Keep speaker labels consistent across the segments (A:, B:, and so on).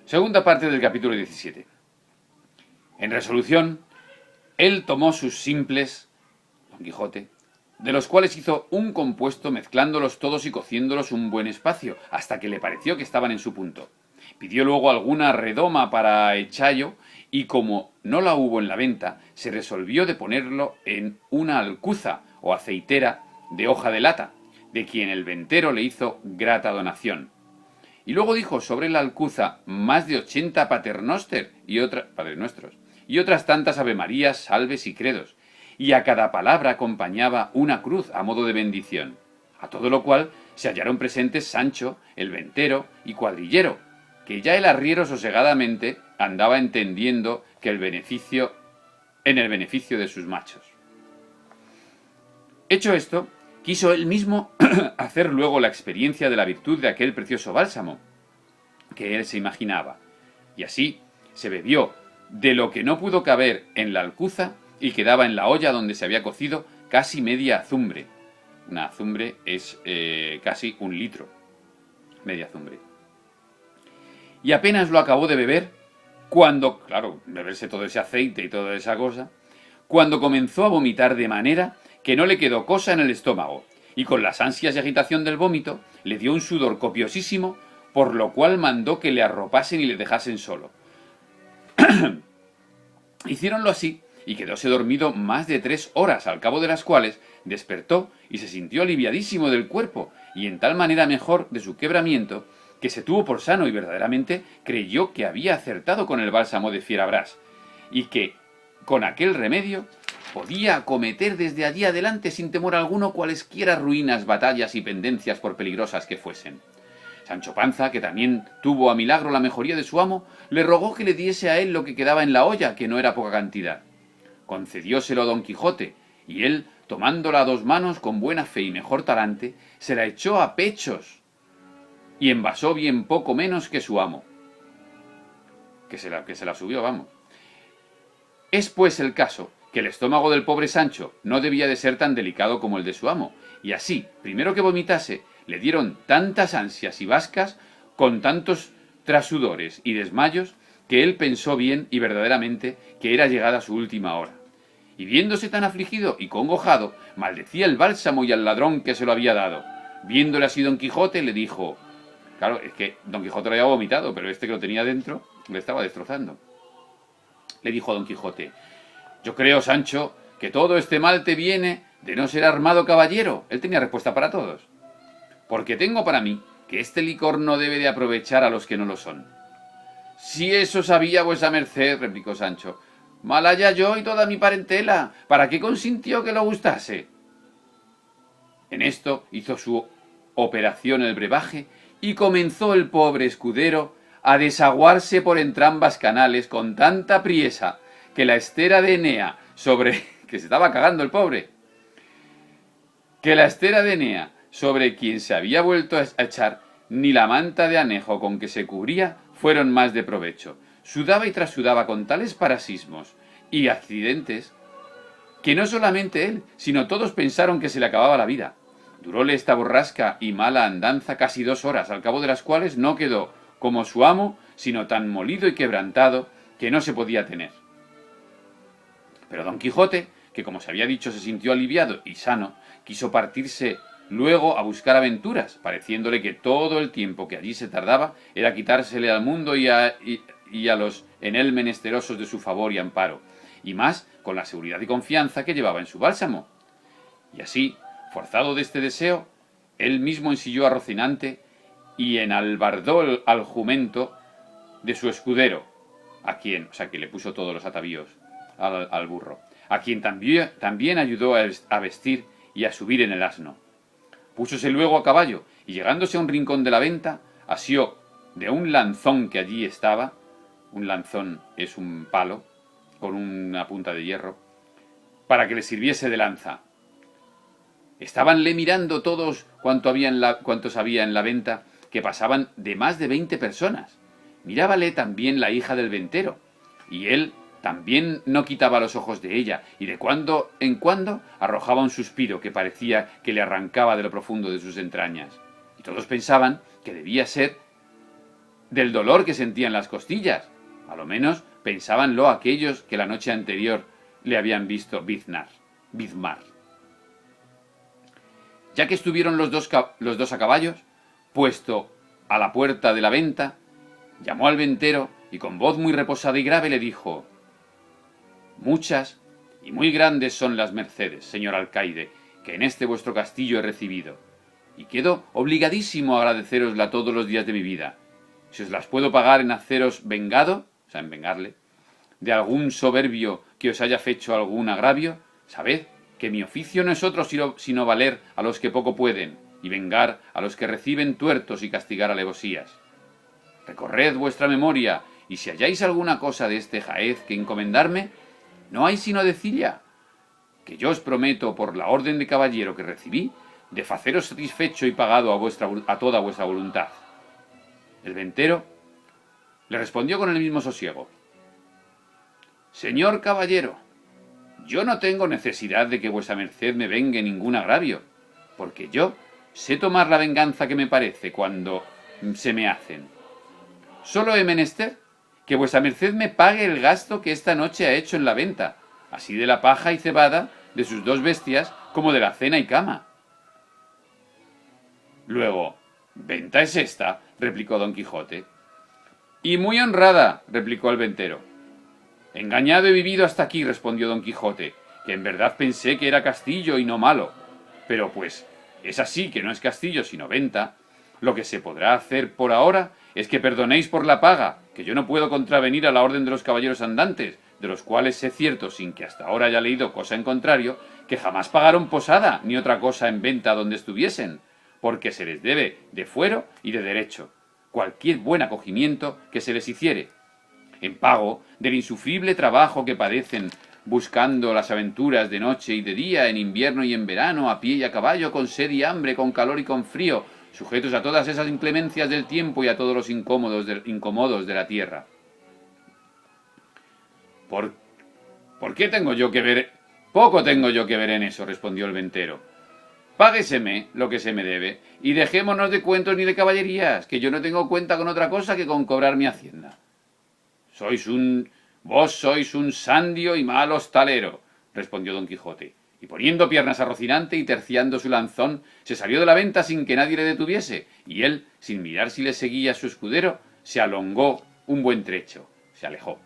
A: Segunda parte del capítulo 17. En resolución, él tomó sus simples, Don Quijote, de los cuales hizo un compuesto mezclándolos todos y cociéndolos un buen espacio, hasta que le pareció que estaban en su punto. Pidió luego alguna redoma para echallo, y como no la hubo en la venta, se resolvió de ponerlo en una alcuza o aceitera de hoja de lata, de quien el ventero le hizo grata donación. Y luego dijo sobre la alcuza más de 80 paternoster Padres Nuestros, y otras tantas avemarías, salves y credos, y a cada palabra acompañaba una cruz a modo de bendición. A todo lo cual se hallaron presentes Sancho, el ventero y Cuadrillero, que ya el arriero sosegadamente andaba entendiendo que el beneficio de sus machos. Hecho esto, quiso él mismo hacer luego la experiencia de la virtud de aquel precioso bálsamo que él se imaginaba, y así se bebió de lo que no pudo caber en la alcuza y quedaba en la olla donde se había cocido casi media azumbre. Una azumbre es casi 1 litro, media azumbre. Y apenas lo acabó de beber, cuando, claro, beberse todo ese aceite y toda esa cosa, cuando comenzó a vomitar de manera que no le quedó cosa en el estómago, y con las ansias y agitación del vómito le dio un sudor copiosísimo, por lo cual mandó que le arropasen y le dejasen solo. Hicieronlo así, y quedóse dormido más de 3 horas, al cabo de las cuales despertó y se sintió aliviadísimo del cuerpo, y en tal manera mejor de su quebramiento, que se tuvo por sano y verdaderamente creyó que había acertado con el bálsamo de Fierabrás, y que con aquel remedio podía acometer desde allí adelante sin temor alguno cualesquiera ruinas, batallas y pendencias por peligrosas que fuesen. Sancho Panza, que también tuvo a milagro la mejoría de su amo, le rogó que le diese a él lo que quedaba en la olla, que no era poca cantidad. Concedióselo Don Quijote, y él, tomándola a 2 manos con buena fe y mejor talante, se la echó a pechos, y envasó bien poco menos que su amo. Que se la subió, vamos. Es pues el caso que el estómago del pobre Sancho no debía de ser tan delicado como el de su amo, y así, primero que vomitase, le dieron tantas ansias y bascas, con tantos trasudores y desmayos, que él pensó bien y verdaderamente que era llegada su última hora. Y viéndose tan afligido y congojado, maldecía el bálsamo y al ladrón que se lo había dado. Viéndole así Don Quijote, le dijo... Claro, es que Don Quijote lo había vomitado, pero este que lo tenía dentro le estaba destrozando. Le dijo a Don Quijote: yo creo, Sancho, que todo este mal te viene de no ser armado caballero. Él tenía respuesta para todos. Porque tengo para mí que este licor no debe de aprovechar a los que no lo son. Si eso sabía vuesa merced, replicó Sancho, mal haya yo y toda mi parentela, ¿para qué consintió que lo gustase? En esto hizo su operación el brebaje, y comenzó el pobre escudero a desaguarse por entrambas canales con tanta priesa que la estera de Enea que se estaba cagando el pobre, que la estera de Enea sobre quien se había vuelto a echar, ni la manta de anejo con que se cubría fueron más de provecho. Sudaba y trasudaba con tales parasismos y accidentes que no solamente él, sino todos pensaron que se le acababa la vida. Duróle esta borrasca y mala andanza casi 2 horas, al cabo de las cuales no quedó como su amo, sino tan molido y quebrantado que no se podía tener. Pero Don Quijote, que como se había dicho se sintió aliviado y sano, quiso partirse luego a buscar aventuras, pareciéndole que todo el tiempo que allí se tardaba era quitársele al mundo y a los en él menesterosos de su favor y amparo, y más con la seguridad y confianza que llevaba en su bálsamo. Y así, forzado de este deseo, él mismo ensilló a Rocinante y enalbardó al jumento de su escudero, que le puso todos los atavíos al burro, a quien también ayudó a vestir y a subir en el asno. Púsose luego a caballo, y llegándose a un rincón de la venta, asió de un lanzón que allí estaba. Un lanzón es un palo con una punta de hierro, para que le sirviese de lanza. Estabanle mirando todos cuantos había en la venta, que pasaban de más de 20 personas. Mirábale también la hija del ventero, y él también no quitaba los ojos de ella, y de cuando en cuando arrojaba un suspiro que parecía que le arrancaba de lo profundo de sus entrañas. Y todos pensaban que debía ser del dolor que sentía en las costillas. A lo menos pensábanlo aquellos que la noche anterior le habían visto bizmar. Ya que estuvieron los dos a caballos, puesto a la puerta de la venta, llamó al ventero y con voz muy reposada y grave le dijo: «Muchas y muy grandes son las mercedes, señor alcaide, que en este vuestro castillo he recibido, y quedo obligadísimo a agradecerosla todos los días de mi vida. Si os las puedo pagar en haceros vengado», o sea, en vengarle, «de algún soberbio que os haya fecho algún agravio, sabed que mi oficio no es otro sino valer a los que poco pueden, y vengar a los que reciben tuertos y castigar alevosías. Recorred vuestra memoria, y si halláis alguna cosa de este jaez que encomendarme, no hay sino decilla, que yo os prometo por la orden de caballero que recibí, de faceros satisfecho y pagado a toda vuestra voluntad». El ventero le respondió con el mismo sosiego: «Señor caballero, yo no tengo necesidad de que vuesa merced me vengue ningún agravio, porque yo sé tomar la venganza que me parece cuando se me hacen. Solo he menester que vuesa merced me pague el gasto que esta noche ha hecho en la venta, así de la paja y cebada de sus dos bestias como de la cena y cama». «Luego, ¿venta es esta?», replicó Don Quijote. «Y muy honrada», replicó el ventero. «Engañado he vivido hasta aquí», respondió Don Quijote, «que en verdad pensé que era castillo y no malo. Pero pues es así que no es castillo sino venta. Lo que se podrá hacer por ahora es que perdonéis por la paga, que yo no puedo contravenir a la orden de los caballeros andantes, de los cuales sé cierto, sin que hasta ahora haya leído cosa en contrario, que jamás pagaron posada ni otra cosa en venta donde estuviesen, porque se les debe de fuero y de derecho cualquier buen acogimiento que se les hiciere, en pago del insufrible trabajo que padecen buscando las aventuras de noche y de día, en invierno y en verano, a pie y a caballo, con sed y hambre, con calor y con frío, sujetos a todas esas inclemencias del tiempo y a todos los incomodos de la tierra. ¿Por qué tengo yo que ver? Poco tengo yo que ver en eso», respondió el ventero. «Págueseme lo que se me debe, y dejémonos de cuentos ni de caballerías, que yo no tengo cuenta con otra cosa que con cobrar mi hacienda». «Vos sois un sandio y mal hostalero», respondió Don Quijote, y poniendo piernas a Rocinante y terciando su lanzón, se salió de la venta sin que nadie le detuviese, y él, sin mirar si le seguía su escudero, se alongó un buen trecho, se alejó.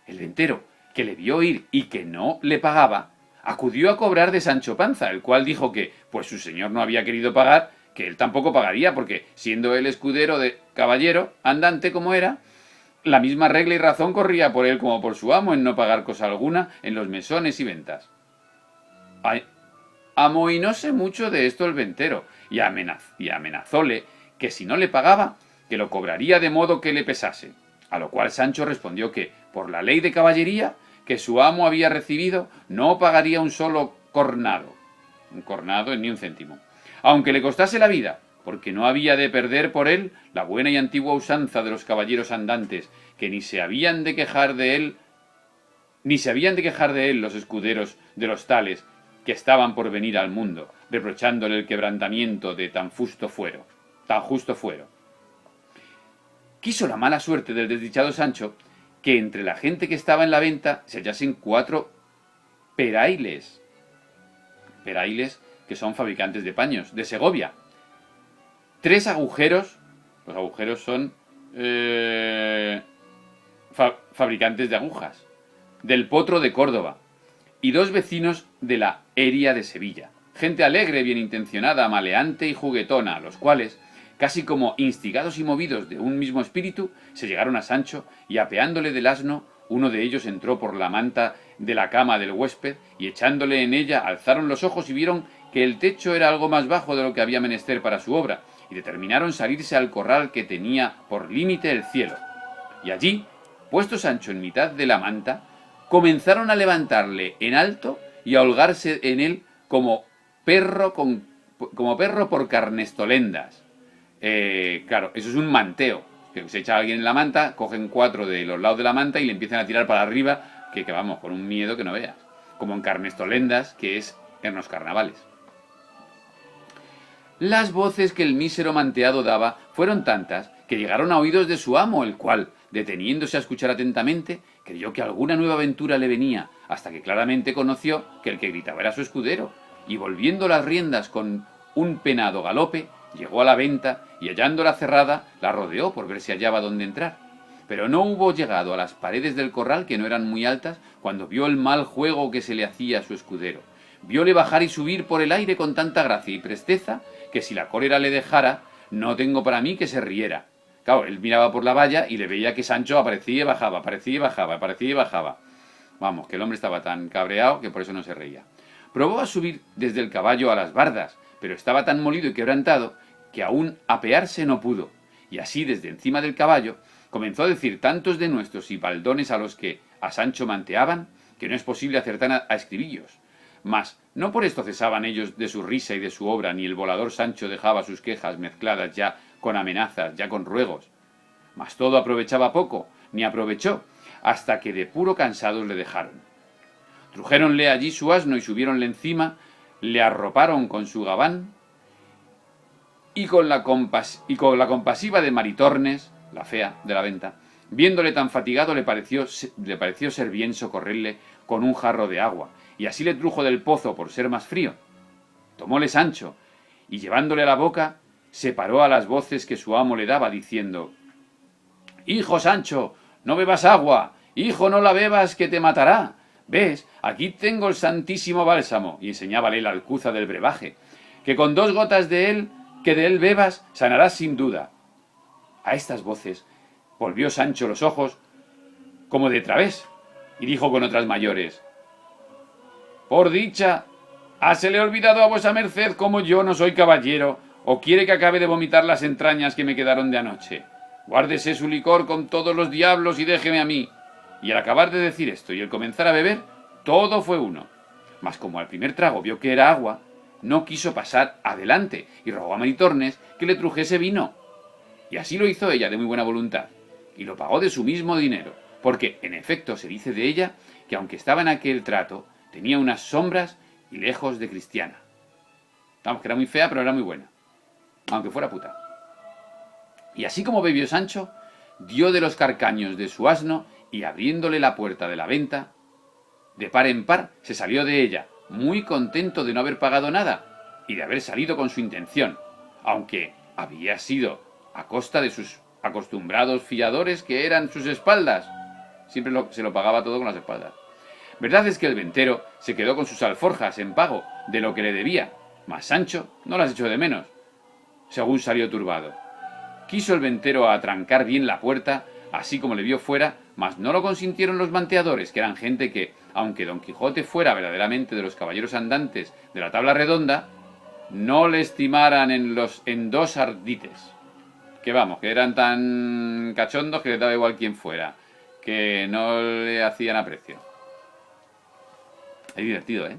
A: El ventero, que le vio ir y que no le pagaba, acudió a cobrar de Sancho Panza, el cual dijo que, pues su señor no había querido pagar, que él tampoco pagaría, porque, siendo él escudero de caballero andante como era, la misma regla y razón corría por él como por su amo en no pagar cosa alguna en los mesones y ventas. Amohinóse mucho de esto el ventero, y amenazóle que si no le pagaba, que lo cobraría de modo que le pesase, a lo cual Sancho respondió que, por la ley de caballería que su amo había recibido, no pagaría un solo cornado, ni un céntimo, aunque le costase la vida, porque no había de perder por él la buena y antigua usanza de los caballeros andantes, que ni se habían de quejar de él los escuderos de los tales que estaban por venir al mundo, reprochándole el quebrantamiento de tan justo fuero. Quiso la mala suerte del desdichado Sancho que entre la gente que estaba en la venta se hallasen 4 perailes, que son fabricantes de paños, de Segovia, 3 agujeros, los agujeros son fabricantes de agujas, del Potro de Córdoba, y 2 vecinos de la Heria de Sevilla, gente alegre, bien intencionada, maleante y juguetona, los cuales, casi como instigados y movidos de un mismo espíritu, se llegaron a Sancho y, apeándole del asno, uno de ellos entró por la manta de la cama del huésped y, echándole en ella, alzaron los ojos y vieron que el techo era algo más bajo de lo que había menester para su obra, y determinaron salirse al corral que tenía por límite el cielo. Y allí, puesto Sancho en mitad de la manta, comenzaron a levantarle en alto y a holgarse en él como perro por carnestolendas. Claro, eso es un manteo, que se echa a alguien en la manta, cogen 4 de los lados de la manta y le empiezan a tirar para arriba, que vamos, con un miedo que no veas, como en carnestolendas, que es en los carnavales. Las voces que el mísero manteado daba fueron tantas que llegaron a oídos de su amo, el cual, deteniéndose a escuchar atentamente, creyó que alguna nueva aventura le venía, hasta que claramente conoció que el que gritaba era su escudero, y volviendo las riendas con un penado galope, llegó a la venta y hallándola cerrada, la rodeó por ver si hallaba dónde entrar. Pero no hubo llegado a las paredes del corral, que no eran muy altas, cuando vio el mal juego que se le hacía a su escudero. Vióle bajar y subir por el aire con tanta gracia y presteza, que si la cólera le dejara, no tengo para mí que se riera. Claro, él miraba por la valla y le veía que Sancho aparecía y bajaba, aparecía y bajaba, aparecía y bajaba. Vamos, que el hombre estaba tan cabreado que por eso no se reía. Probó a subir desde el caballo a las bardas, pero estaba tan molido y quebrantado que aún apearse no pudo, y así desde encima del caballo comenzó a decir tantos denuestos y baldones a los que a Sancho manteaban, que no es posible acertar a escribillos. Mas no por esto cesaban ellos de su risa y de su obra, ni el volador Sancho dejaba sus quejas mezcladas ya con amenazas, ya con ruegos. Mas todo aprovechaba poco, ni aprovechó, hasta que de puro cansados le dejaron. Trujéronle allí su asno y subiéronle encima, le arroparon con su gabán, y con la compasiva de Maritornes, la fea de la venta, viéndole tan fatigado le pareció ser bien socorrerle con un jarro de agua, y así le trujo del pozo por ser más frío. Tomóle Sancho, y llevándole a la boca, se paró a las voces que su amo le daba, diciendo: «Hijo Sancho, no bebas agua, hijo, no la bebas, que te matará. ¿Ves? Aquí tengo el santísimo bálsamo», y enseñábale la alcuza del brebaje, «que con 2 gotas de él, que de él bebas, sanarás sin duda». A estas voces volvió Sancho los ojos como de través, y dijo con otras mayores: «Por dicha, hásele olvidado a vuesa merced como yo no soy caballero, o quiere que acabe de vomitar las entrañas que me quedaron de anoche. Guárdese su licor con todos los diablos y déjeme a mí». Y al acabar de decir esto y el comenzar a beber, todo fue uno. Mas como al primer trago vio que era agua, no quiso pasar adelante y rogó a Maritornes que le trujese vino. Y así lo hizo ella de muy buena voluntad, y lo pagó de su mismo dinero, porque en efecto se dice de ella que aunque estaba en aquel trato, tenía unas sombras y lejos de cristiana. Vamos, que era muy fea, pero era muy buena, aunque fuera puta. Y así como bebió Sancho, dio de los carcaños de su asno y abriéndole la puerta de la venta, de par en par se salió de ella, muy contento de no haber pagado nada y de haber salido con su intención, aunque había sido a costa de sus acostumbrados fiadores que eran sus espaldas. Siempre se lo pagaba todo con las espaldas. Verdad es que el ventero se quedó con sus alforjas en pago de lo que le debía, mas Sancho no las echó de menos, según salió turbado. Quiso el ventero atrancar bien la puerta, así como le vio fuera, mas no lo consintieron los manteadores, que eran gente que, aunque Don Quijote fuera verdaderamente de los caballeros andantes de la tabla redonda, no le estimaran en 2 ardites. Que vamos, que eran tan cachondos que les daba igual quién fuera, que no le hacían aprecio. Es divertido, ¿eh?